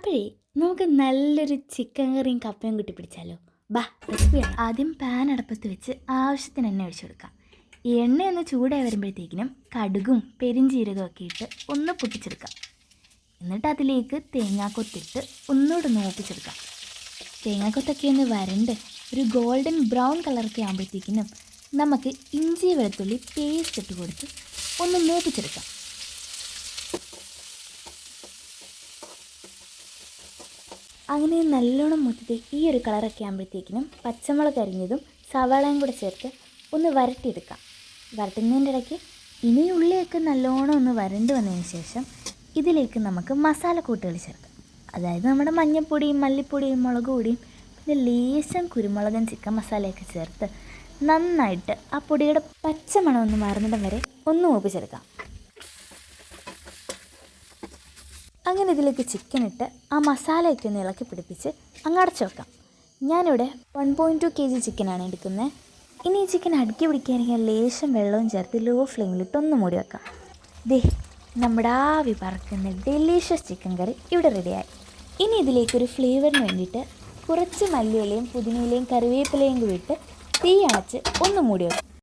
അപ്പോഴേ നമുക്ക് നല്ലൊരു ചിക്കൻ കറിയും കപ്പയും കൂട്ടി പിടിച്ചാലോ? ബാ, റെസിപ്പിയാണ്. ആദ്യം പാൻ അടുപ്പത്ത് വെച്ച് ആവശ്യത്തിന് എണ്ണ ഒഴിച്ചു കൊടുക്കാം. ഈ എണ്ണ ഒന്ന് ചൂടായി വരുമ്പോഴത്തേക്കിനും കടുകും പെരിഞ്ചീരകവും ഒക്കെ ഇട്ട് ഒന്ന് പൊട്ടിച്ചെടുക്കാം. എന്നിട്ട് അതിലേക്ക് തേങ്ങാക്കൊത്തിട്ട് ഒന്നുകൂടെ മൂപ്പിച്ചെടുക്കാം. തേങ്ങാക്കൊത്തൊക്കെ ഒന്ന് വരണ്ട് ഒരു ഗോൾഡൻ ബ്രൗൺ കളറൊക്കെ ആകുമ്പോഴത്തേക്കിനും നമുക്ക് ഇഞ്ചി വെളുത്തുള്ളി പേസ്റ്റ് ഇട്ട് കൊടുത്ത് ഒന്ന് മൂപ്പിച്ചെടുക്കാം. അങ്ങനെ നല്ലോണം മൂത്തിട്ട് ഈ ഒരു കളറൊക്കെ ആകുമ്പോഴത്തേക്കിനും പച്ചമുളക് അരിഞ്ഞതും സവാളയും കൂടെ ചേർത്ത് ഒന്ന് വരട്ടിയെടുക്കാം. വരട്ടുന്നതിൻ്റെ ഇടയ്ക്ക് ഇനി ഉള്ളിയൊക്കെ നല്ലോണം ഒന്ന് വരണ്ട് വന്നതിന് ശേഷം ഇതിലേക്ക് നമുക്ക് മസാലക്കൂട്ടുകൾ ചേർക്കാം. അതായത് നമ്മുടെ മഞ്ഞൾപ്പൊടിയും മല്ലിപ്പൊടിയും മുളക് പൊടിയും പിന്നെ ലേശം കുരുമുളകും ചിക്കൻ മസാലയൊക്കെ ചേർത്ത് നന്നായിട്ട് ആ പൊടിയുടെ പച്ചമണം ഒന്ന് മാറുന്നിടം വരെ ഒന്ന് മൂപ്പിച്ചെടുക്കാം. അങ്ങനെ ഇതിലേക്ക് ചിക്കൻ ഇട്ട് ആ മസാലയൊക്കെ ഒന്ന് ഇളക്കി പിടിപ്പിച്ച് അങ്ങ് അടച്ചു വെക്കാം. ഞാനിവിടെ 1.2 kg ചിക്കനാണ് എടുക്കുന്നത്. ഇനി ഈ ചിക്കൻ അടുക്കി പിടിക്കാനെങ്കിൽ ലേശം വെള്ളവും ചേർത്ത് ലോ ഫ്ലെയിമിലിട്ട് ഒന്ന് മൂടി വെക്കാം. ദേ, നമ്മുടെ ആവി പറക്കുന്ന ഡെലീഷ്യസ് ചിക്കൻ കറി ഇവിടെ റെഡിയായി. ഇനി ഇതിലേക്കൊരു ഫ്ലേവറിന് വേണ്ടിയിട്ട് കുറച്ച് മല്ലിയിലയും പുതിനയിലയും കറിവേപ്പിലയും കൂടി ഇട്ട് തീ അടച്ച് ഒന്ന് മൂടി വെക്കാം.